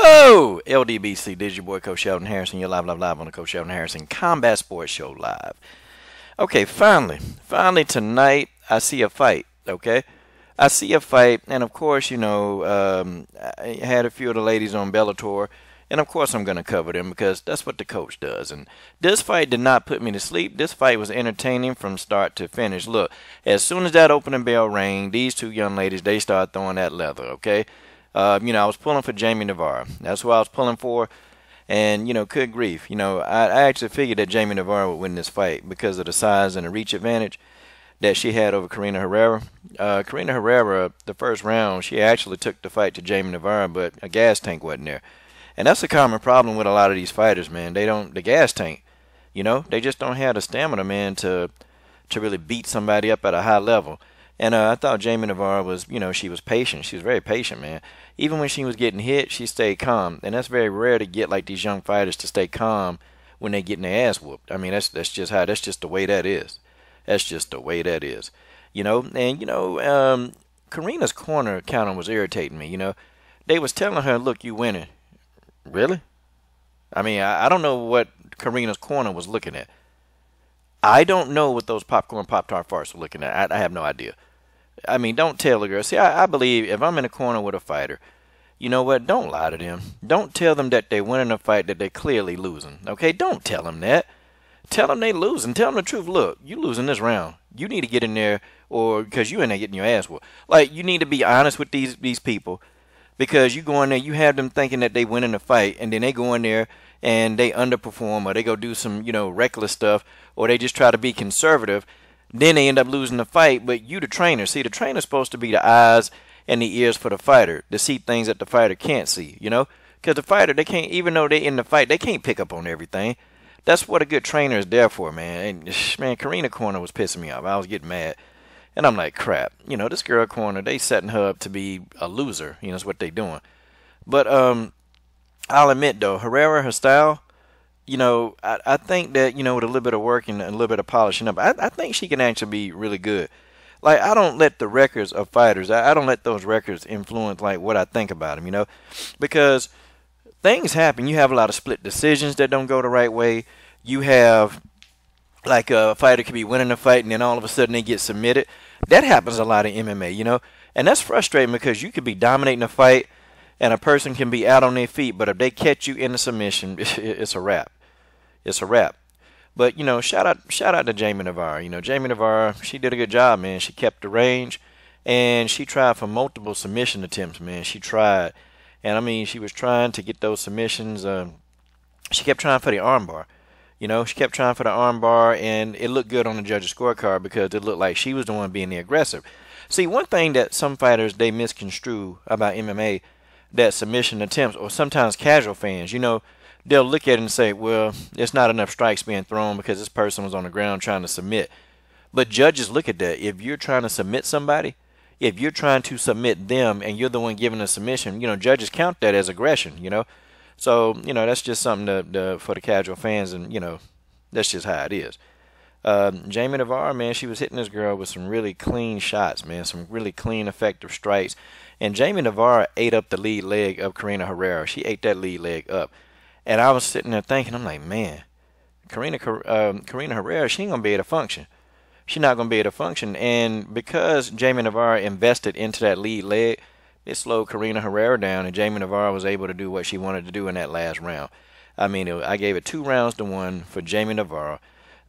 Yo, LDBC, this is your boy Coach Sheldon Harrison. You're live on the Coach Sheldon Harrison Combat Sports Show live. Okay, finally tonight I see a fight. Okay, I see a fight, and of course, I had a few of the ladies on Bellator, and of course I'm going to cover them because that's what the coach does. And this fight did not put me to sleep. This fight was entertaining from start to finish. Look, as soon as that opening bell rang, these two young ladies, they started throwing that leather. Okay. I was pulling for Jaimee Nievera. That's who I was pulling for. And, good grief. I actually figured that Jaimee Nievera would win this fight because of the size and the reach advantage that she had over Corina Herrera. Corina Herrera, the first round, she actually took the fight to Jaimee Nievera, but a gas tank wasn't there. And that's a common problem with a lot of these fighters, man. The gas tank, they just don't have the stamina, man, to really beat somebody up at a high level. And I thought Jaimee Nievera was, she was patient. She was very patient, man. Even when she was getting hit, she stayed calm. And that's very rare to get like these young fighters to stay calm when they getting their ass whooped. I mean, that's just the way that is. That's just the way that is. Karina's corner kind of was irritating me. They was telling her, look, you winning. Really? I mean, I don't know what Karina's corner was looking at. I don't know what those popcorn Pop-Tart farts were looking at. I have no idea. I mean, don't tell the girl. See, I believe if I'm in a corner with a fighter, you know what? Don't lie to them. Don't tell them that they're winning a fight that they're clearly losing. Okay? Don't tell them that. Tell them they losing. Tell them the truth. Look, you losing this round. You need to get in there, or because you in there getting your ass whooped. Like, you need to be honest with these people, because you go in there, you have them thinking that they winning the fight, and then they go in there and they underperform, or they go do some, reckless stuff, or they just try to be conservative. Then they end up losing the fight, but you the trainer. See, the trainer's supposed to be the eyes and the ears for the fighter to see things that the fighter can't see, Because the fighter, they can't, even though they're in the fight, they can't pick up on everything. That's what a good trainer is there for, man. And, man, Corina corner was pissing me off. I was getting mad. And I'm like, crap. This girl corner, they setting her up to be a loser. That's what they doing. But I'll admit, though, Herrera, her style, I think that, with a little bit of work and a little bit of polishing up, I think she can actually be really good. Like, I don't let the records of fighters, I don't let those records influence, like, what I think about them, because things happen. You have a lot of split decisions that don't go the right way. You have, like, a fighter could be winning a fight and then all of a sudden they get submitted. That happens a lot in MMA, and that's frustrating because you could be dominating a fight and a person can be out on their feet, but if they catch you in a submission, it's a wrap. It's a wrap. But, shout out to Jaimee Nievera. Jaimee Nievera, she did a good job, man. She kept the range, and she tried for multiple submission attempts, man. She tried. And, I mean, she was trying to get those submissions. She kept trying for the armbar. She kept trying for the armbar, and it looked good on the judge's scorecard because it looked like she was the one being the aggressive. See, one thing that some fighters, they misconstrue about MMA, that submission attempts, or sometimes casual fans, they'll look at it and say, well, there's not enough strikes being thrown because this person was on the ground trying to submit. But judges look at that. If you're trying to submit somebody, if you're trying to submit them and you're the one giving a submission, judges count that as aggression, So, that's just something for the casual fans, and, that's just how it is. Jaimee Nievera, man, she was hitting this girl with some really clean shots, man, some really clean, effective strikes. And Jaimee Nievera ate up the lead leg of Corina Herrera. She ate that lead leg up. And I was sitting there thinking, I'm like, man, Corina Herrera, she ain't going to be able to function. She's not going to be able to function. And because Jaimee Nievera invested into that lead leg, it slowed Corina Herrera down, and Jaimee Nievera was able to do what she wanted to do in that last round. I mean, I gave it 2-1 for Jaimee Nievera.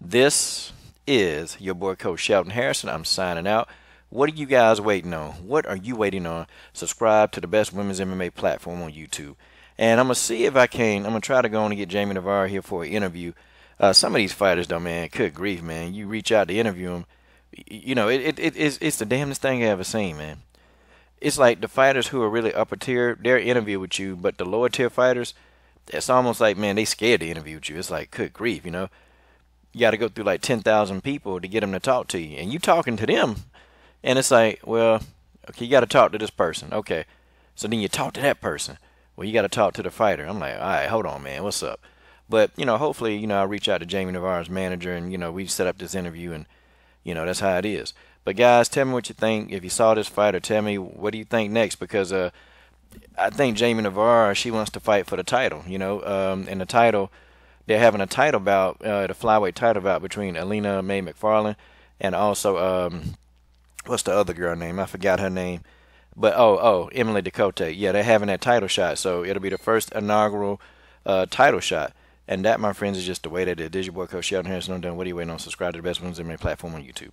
This is your boy, Coach Sheldon Harrison. I'm signing out. What are you guys waiting on? What are you waiting on? Subscribe to the best women's MMA platform on YouTube. And I'm going to see if I'm going to try to go on and get Jaimee Nievera here for an interview. Some of these fighters, though, man, good grief, man. You reach out to interview them. It's the damnedest thing I ever seen, man. It's like the fighters who are really upper tier, they're interview with you, but the lower tier fighters, it's almost like, man, they scared to interview with you. It's like, good grief, You got to go through like 10,000 people to get them to talk to you. And you talking to them, and it's like, well, okay, you got to talk to this person. Okay. So then you talk to that person. Well, you got to talk to the fighter. I'm like, all right, hold on, man. What's up? But, hopefully, I'll reach out to Jaimee Nievera's manager and, we set up this interview and, that's how it is. But, guys, tell me what you think. If you saw this fight, or tell me what do you think next, because I think Jaimee Nievera, she wants to fight for the title, you know, and the title, they're having a title bout, the flyweight title bout between Alina May McFarlane and also, what's the other girl name? I forgot her name. But, Emily Dakota. Yeah, they're having that title shot. So it'll be the first inaugural title shot. And that, my friends, is just the way that it is. Your boy, Coach Sheldon Harrison. I'm done. What are you waiting on? Subscribe to the best ones in my platform on YouTube.